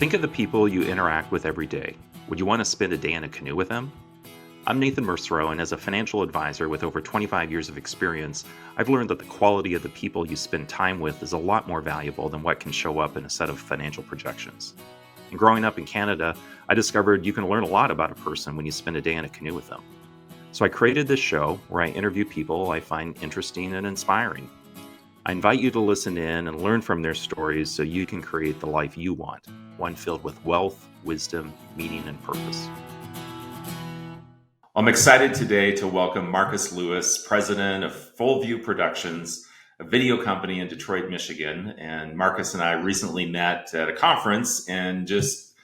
Think of the people you interact with every day. Would you want to spend a day in a canoe with them? I'm Nathan Mercereau, and as a financial advisor with over 25 years of experience, I've learned that the quality of the people you spend time with is a lot more valuable than what can show up in a set of financial projections. And growing up in Canada, I discovered you can learn a lot about a person when you spend a day in a canoe with them. So I created this show where I interview people I find interesting and inspiring. I invite you to listen in and learn from their stories so you can create the life you want, one filled with wealth, wisdom, meaning, and purpose. I'm excited today to welcome Marcus Lewis, president of Full View Productions, a video company in Detroit, Michigan. And Marcus and I recently met at a conference and just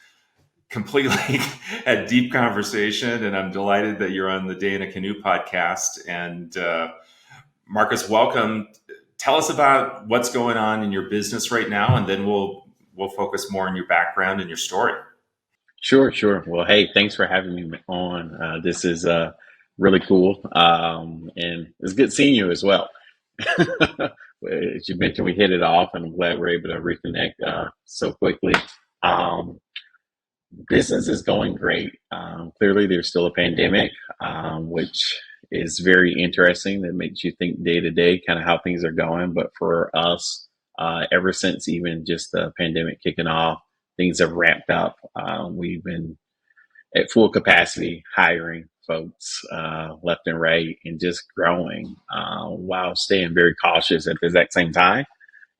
completely had deep conversation. And I'm delighted that you're on the Day in a Canoe podcast. And Marcus, welcome. Tell us about what's going on in your business right now, and then we'll focus more on your background and your story. Sure. Well, hey, thanks for having me on. This is really cool, and it's good seeing you as well. As you mentioned, we hit it off, and I'm glad we're able to reconnect so quickly. Business is going great. Clearly, there's still a pandemic, which is very interesting. That makes you think day to day, kind of how things are going. But for us, ever since even just the pandemic kicking off, things have ramped up. We've been at full capacity, hiring folks left and right, and just growing while staying very cautious at the exact same time,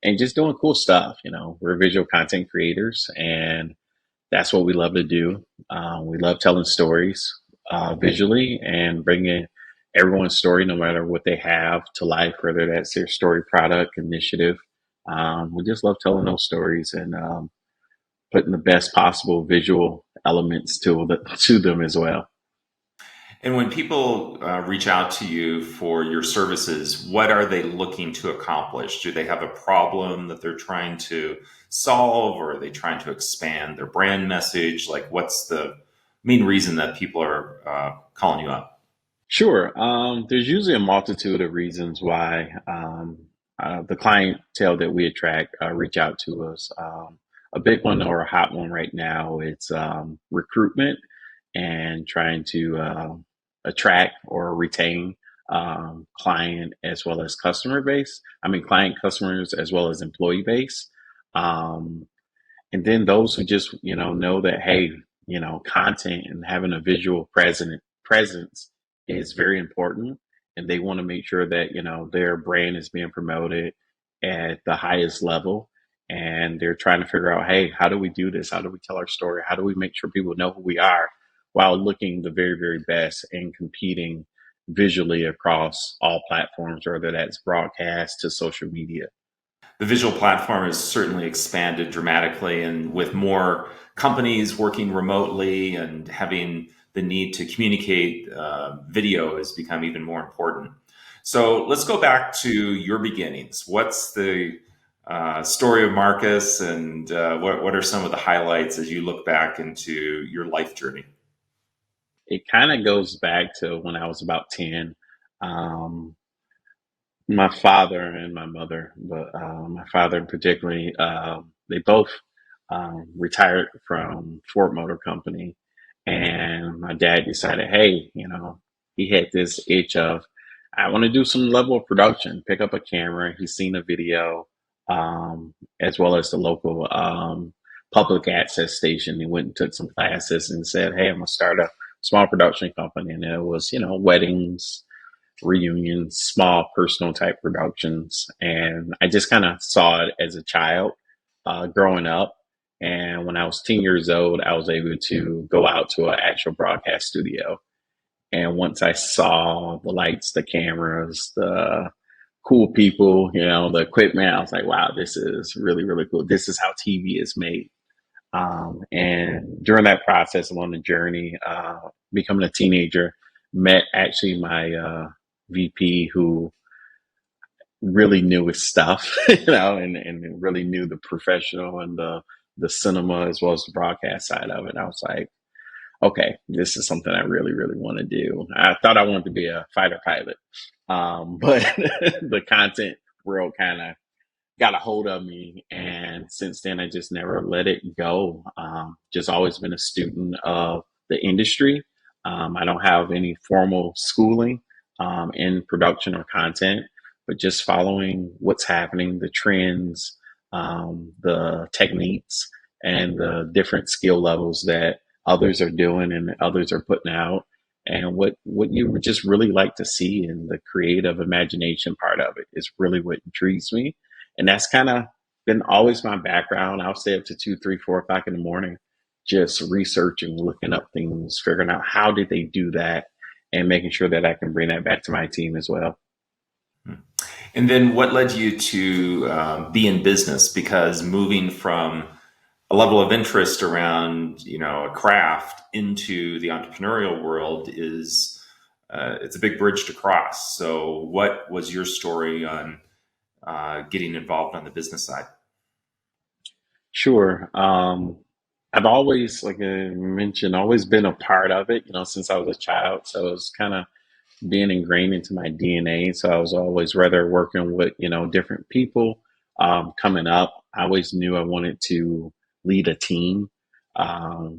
and just doing cool stuff. You know, we're visual content creators, and that's what we love to do. We love telling stories visually and bringing everyone's story, no matter what they have, to life, whether that's their story, product, initiative. We just love telling those stories and putting the best possible visual elements to them as well. And when people reach out to you for your services, what are they looking to accomplish? Do they have a problem that they're trying to solve, or are they trying to expand their brand message? Like, what's the main reason that people are calling you up? Sure. There's usually a multitude of reasons why the clientele that we attract reach out to us. A big one or a hot one right now, it's recruitment and trying to attract or retain client as well as customer base. I mean, client customers as well as employee base. And then those who just, know that, hey, content and having a visual presence is very important. And they want to make sure that, their brand is being promoted at the highest level. And they're trying to figure out, hey, how do we do this? How do we tell our story? How do we make sure people know who we are while looking the very, very best and competing visually across all platforms, whether that's broadcast to social media? The visual platform has certainly expanded dramatically, and with more companies working remotely and having the need to communicate, video has become even more important. So let's go back to your beginnings. What's the story of Marcus, and what are some of the highlights as you look back into your life journey? It kind of goes back to when I was about 10. My father and my mother, but my father particularly, they both retired from Ford Motor Company. And my dad decided, hey, he had this itch of, I want to do some level of production, pick up a camera. He's seen a video, as well as the local public access station. He went and took some classes and said, hey, I'm going to start a small production company. And it was, weddings, reunions, small personal type productions. And I just kind of saw it as a child growing up. And when I was 10 years old, I was able to go out to an actual broadcast studio. And once I saw the lights, the cameras, the cool people, the equipment, I was like, wow, this is really, really cool. This is how TV is made. And during that process, along the journey, becoming a teenager, met actually my VP, who really knew his stuff, and really knew the professional and the cinema as well as the broadcast side of it. And I was like, okay, this is something I really, really want to do. I thought I wanted to be a fighter pilot, but the content world kind of got a hold of me. And since then, I just never let it go. Just always been a student of the industry. I don't have any formal schooling in production or content, but just following what's happening, the trends, the techniques, and the different skill levels that others are doing and others are putting out, and what you would just really like to see, in the creative imagination part of it is really what intrigues me. And that's kind of been always my background. I'll stay up to 2, 3, 4 o'clock in the morning just researching, looking up things, figuring out how did they do that, and making sure that I can bring that back to my team as well. And then what led you to be in business? Because moving from a level of interest around, a craft into the entrepreneurial world is it's a big bridge to cross. So what was your story on getting involved on the business side? Sure. I've always, like I mentioned, always been a part of it, since I was a child. So it's kind of being ingrained into my DNA. So I was always rather working with, different people. Coming up, I always knew I wanted to lead a team,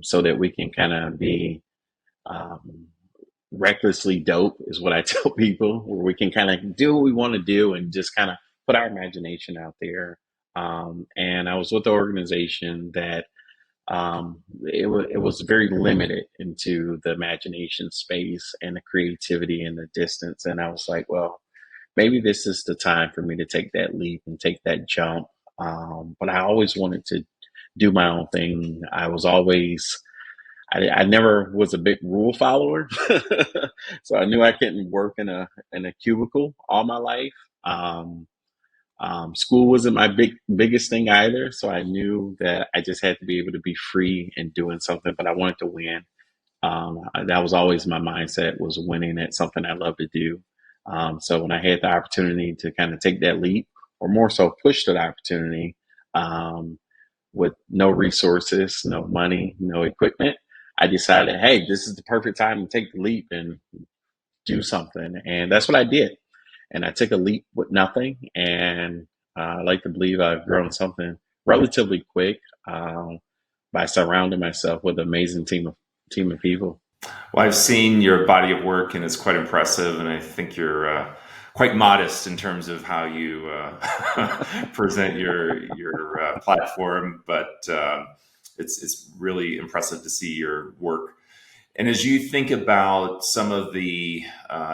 so that we can kind of be um, recklessly dope, is what I tell people, where we can kind of do what we want to do and just kind of put our imagination out there. And I was with the organization that it was very limited into the imagination space and the creativity and the distance. And I was like, well, maybe this is the time for me to take that leap and take that jump. But I always wanted to do my own thing. I never was a big rule follower, so I knew I couldn't work in a cubicle all my life. Um, School wasn't my biggest thing either, so I knew that I just had to be able to be free and doing something. But I wanted to win. That was always my mindset, was winning at something I love to do. So when I had the opportunity to kind of take that leap, or more so push to the opportunity, um, with no resources, no money, no equipment, I decided, hey, this is the perfect time to take the leap and do something. And that's what I did. And I took a leap with nothing. And I like to believe I've grown something relatively quick, by surrounding myself with an amazing team of people. Well, I've seen your body of work, and it's quite impressive. And I think you're quite modest in terms of how you present your platform, but it's really impressive to see your work. And as you think about some of the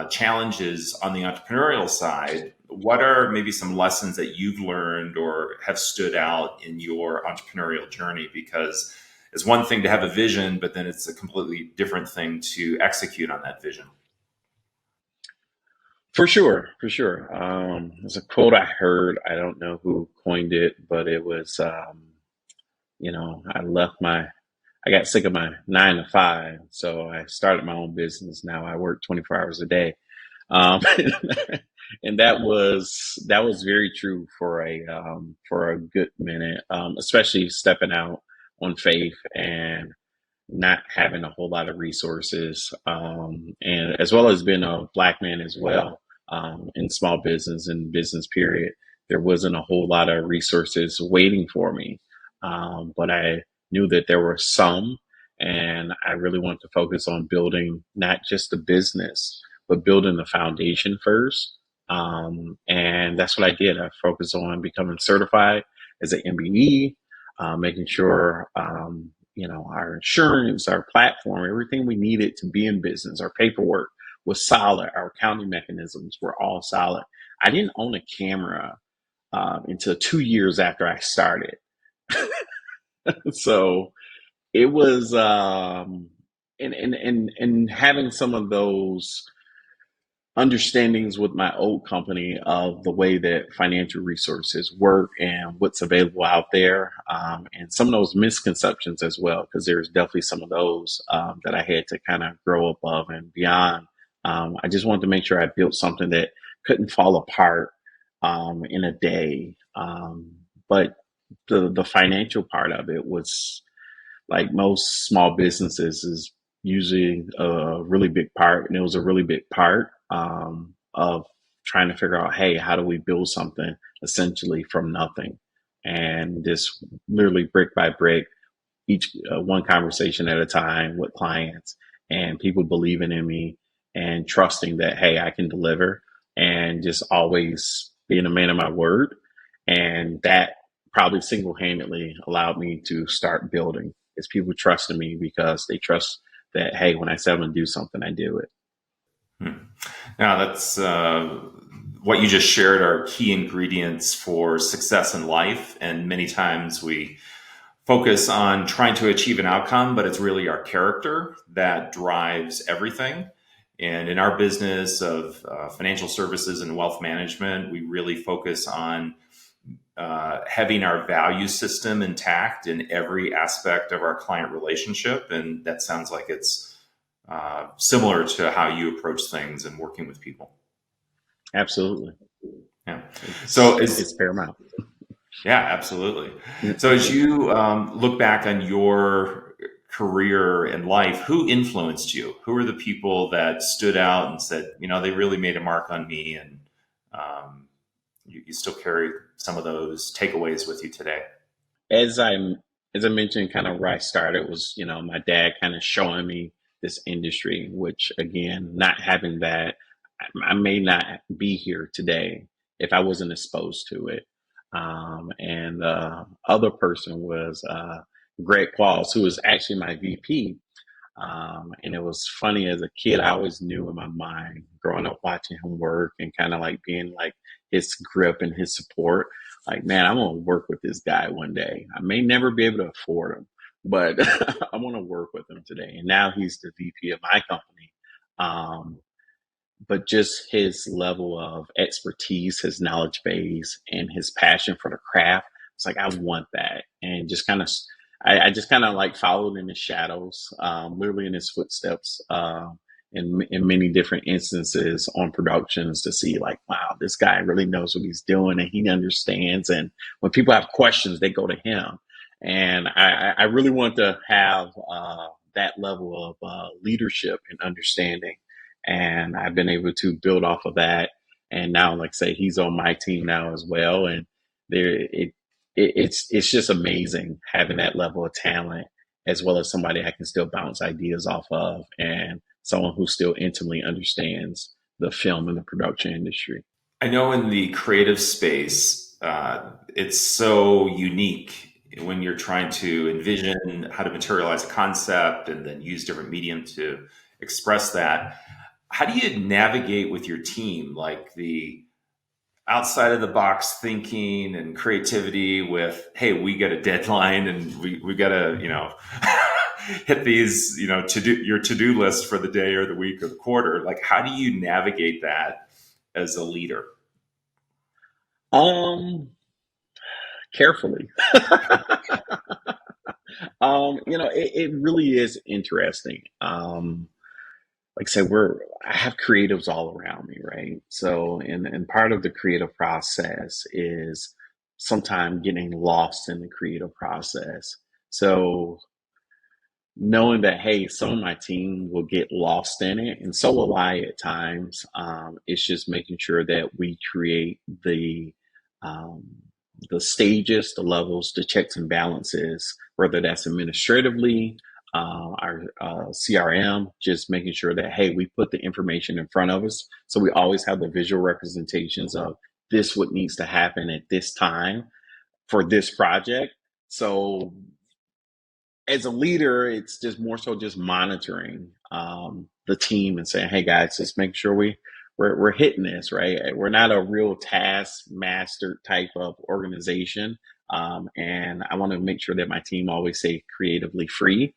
challenges on the entrepreneurial side, what are maybe some lessons that you've learned or have stood out in your entrepreneurial journey? Because it's one thing to have a vision, but then it's a completely different thing to execute on that vision. For sure, for sure. There's a quote I heard. I don't know who coined it, but it was, I got sick of my 9 to 5, so I started my own business. Now I work 24 hours a day. Um, and that was very true for a good minute, especially stepping out on faith and not having a whole lot of resources, and as well as being a black man as well, in small business and business period. There wasn't a whole lot of resources waiting for me, but I knew that there were some, and I really wanted to focus on building not just the business, but building the foundation first. And that's what I did. I focused on becoming certified as an MBE, making sure, our insurance, our platform, everything we needed to be in business, our paperwork was solid. Our accounting mechanisms were all solid. I didn't own a camera until 2 years after I started. So it was, and having some of those understandings with my old company of the way that financial resources work and what's available out there, and some of those misconceptions as well, because there's definitely some of those, that I had to kind of grow above and beyond. I just wanted to make sure I built something that couldn't fall apart, in a day. But the financial part of it was, like most small businesses, is usually a really big part, and it was a really big part, of trying to figure out, hey, how do we build something essentially from nothing, and just literally brick by brick, each one conversation at a time with clients and people believing in me and trusting that, hey, I can deliver, and just always being a man of my word. And that probably single-handedly allowed me to start building, is people trusting me because they trust that, hey, when I say I'm going to do something, I do it. Hmm. Now, that's what you just shared are key ingredients for success in life. And many times we focus on trying to achieve an outcome, but it's really our character that drives everything. And in our business of financial services and wealth management, we really focus on having our value system intact in every aspect of our client relationship. And that sounds like it's similar to how you approach things and working with people. Absolutely. Yeah. So It's paramount. yeah, absolutely. So as you look back on your career and life, who influenced you? Who are the people that stood out and said, they really made a mark on me, and um, you still carry some of those takeaways with you today? as I as I mentioned, kind of where I started was, my dad kind of showing me this industry, which again, not having that, I may not be here today if I wasn't exposed to it. And the other person was Greg Qualls, who was actually my VP. And it was funny as a kid, I always knew in my mind, growing up watching him work and kind of like being like his grip and his support. Like, man, I'm going to work with this guy one day. I may never be able to afford him, but I want to work with him today. And now he's the VP of my company. Um, but just his level of expertise, his knowledge base, and his passion for the craft. It's like, I want that. And just kind of, I just kind of like followed in his shadows, literally in his footsteps, in many different instances on productions to see like, wow, this guy really knows what he's doing and he understands. And when people have questions, they go to him. And I really want to have that level of leadership and understanding, and I've been able to build off of that. And now, like I say, he's on my team now as well, and it's just amazing having that level of talent, as well as somebody I can still bounce ideas off of, and someone who still intimately understands the film and the production industry. I know in the creative space, it's so unique when you're trying to envision how to materialize a concept and then use different medium to express that. How do you navigate with your team, like the outside of the box thinking and creativity with, hey, we got a deadline and we got to, hit these, your to-do list for the day or the week or the quarter. Like, how do you navigate that as a leader? Um, Carefully. It really is interesting. Like I said, I have creatives all around me, right? So, and part of the creative process is sometimes getting lost in the creative process. So, knowing that, hey, some of my team will get lost in it, and so will I at times. It's just making sure that we create um, the stages, the levels, the checks and balances, whether that's administratively, our CRM, just making sure that, hey, we put the information in front of us. So we always have the visual representations of this, what needs to happen at this time for this project. So as a leader, it's just more so just monitoring the team and saying, "Hey guys, just make sure we're hitting this right. We're not a real task master type of organization, and I want to make sure that my team always stay creatively free.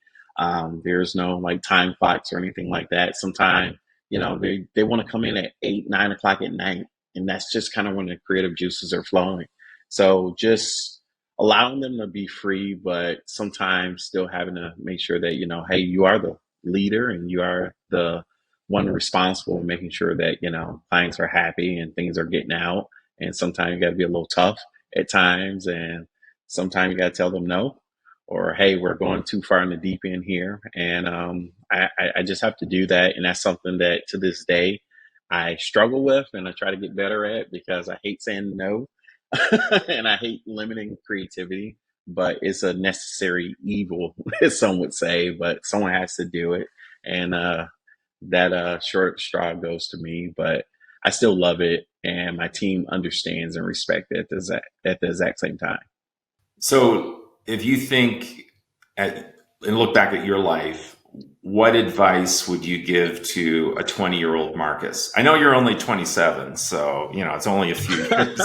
There's no like time clocks or anything like that. Sometimes they want to come in at 8, 9 o'clock at night, and that's just kind of when the creative juices are flowing. So just allowing them to be free, but sometimes still having to make sure that, hey, you are the leader and you are the one responsible for making sure that, clients are happy and things are getting out. And sometimes you got to be a little tough at times. And sometimes you got to tell them no, or, hey, we're going too far in the deep end here. And I just have to do that. And that's something that to this day, I struggle with and I try to get better at because I hate saying no and I hate limiting creativity, but it's a necessary evil, as some would say, but someone has to do it. And that short straw goes to me, but I still love it. And my team understands and respects it at the exact same time. So, if you think and look back at your life, what advice would you give to a 20-year-old Marcus? I know you're only 27, so it's only a few years.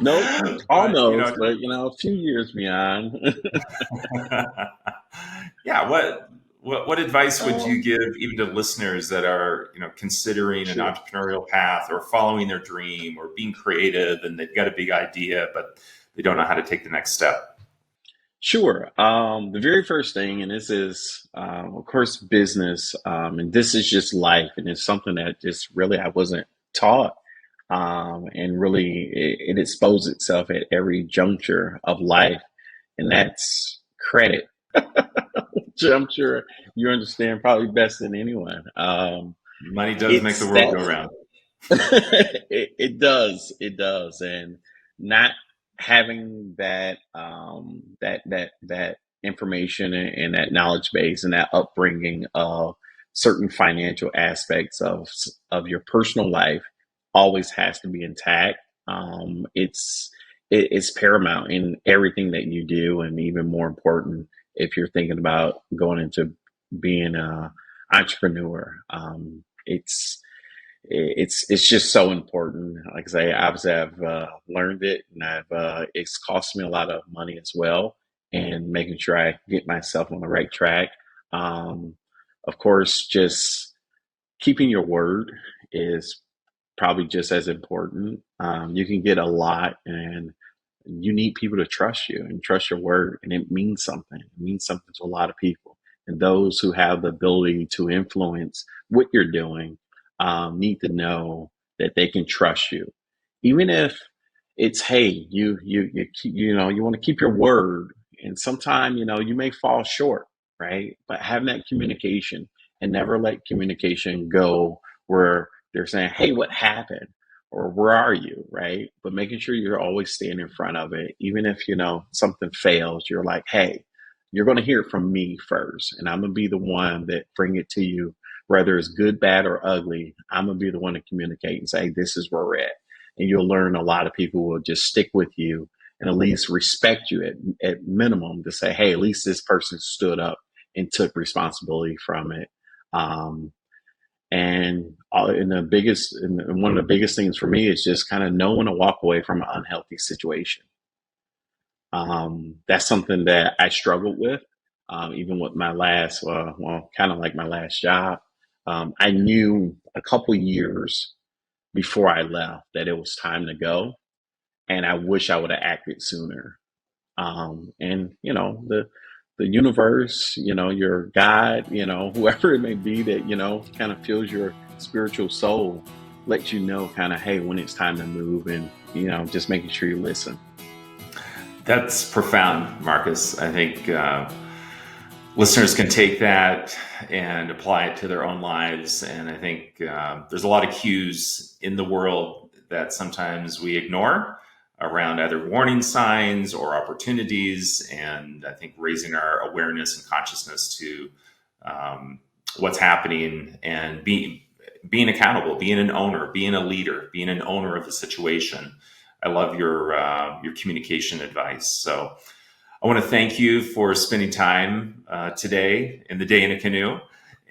Nope, but almost, but a few years beyond. yeah, what advice would you um, give even to listeners that are considering an sure. entrepreneurial path or following their dream or being creative and they've got a big idea but they don't know how to take the next step? Sure. The very first thing, and this is, of course, business, and this is just life, and it's something that just really I wasn't taught, and really it exposed itself at every juncture of life, and that's credit, which I'm sure you understand probably best than anyone. Money does make the It's world that go round. it does, and not having that information and that knowledge base and that upbringing of certain financial aspects of your personal life always has to be intact. It's paramount in everything that you do, and even more important if you're thinking about going into being a entrepreneur. It's just so important. Like I say, obviously I've learned it, and I've it's cost me a lot of money as well, and making sure I get myself on the right track. Um, of course, just keeping your word is probably just as important. You can get a lot, and you need people to trust you and trust your word, and it means something. It means something to a lot of people, and those who have the ability to influence what you're doing need to know that they can trust you, even if it's hey, you want to keep your word, and sometimes you may fall short, right? But having that communication and never let communication go where they're saying, hey, what happened? Or where are you, right? But making sure you're always staying in front of it, even if something fails, you're like, hey, you're going to hear it from me first, and I'm going to be the one that bring it to you, whether it's good, bad, or ugly. I'm going to be the one to communicate and say, this is where we're at. And you'll learn a lot of people will just stick with you and at least respect you at minimum, to say, hey, at least this person stood up and took responsibility from it. Um, and one of the biggest things for me is just kind of knowing to walk away from an unhealthy situation. That's something that I struggled with, even with my last, kind of like my last job. I knew a couple years before I left that it was time to go, and I wish I would have acted sooner. And the universe, your God, whoever it may be that kind of fills your spiritual soul, lets you know kind of, hey, when it's time to move, and just making sure you listen. That's profound, Marcus. I think listeners can take that and apply it to their own lives. And I think there's a lot of cues in the world that sometimes we ignore around either warning signs or opportunities. And I think raising our awareness and consciousness to what's happening and being accountable, being an owner, being a leader, being an owner of the situation. I love your communication advice. So I want to thank you for spending time today in the Day in a Canoe.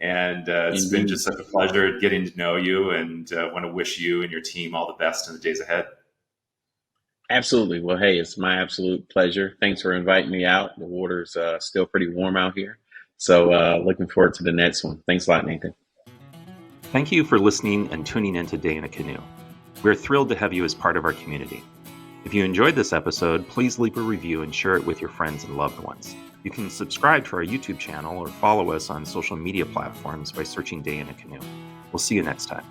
And it's been Indeed. just such a pleasure getting to know you, and want to wish you and your team all the best in the days ahead. Absolutely. Well, hey, it's my absolute pleasure. Thanks for inviting me out. The water's still pretty warm out here. So looking forward to the next one. Thanks a lot, Nathan. Thank you for listening and tuning in to Day in a Canoe. We're thrilled to have you as part of our community. If you enjoyed this episode, please leave a review and share it with your friends and loved ones. You can subscribe to our YouTube channel or follow us on social media platforms by searching Day in a Canoe. We'll see you next time.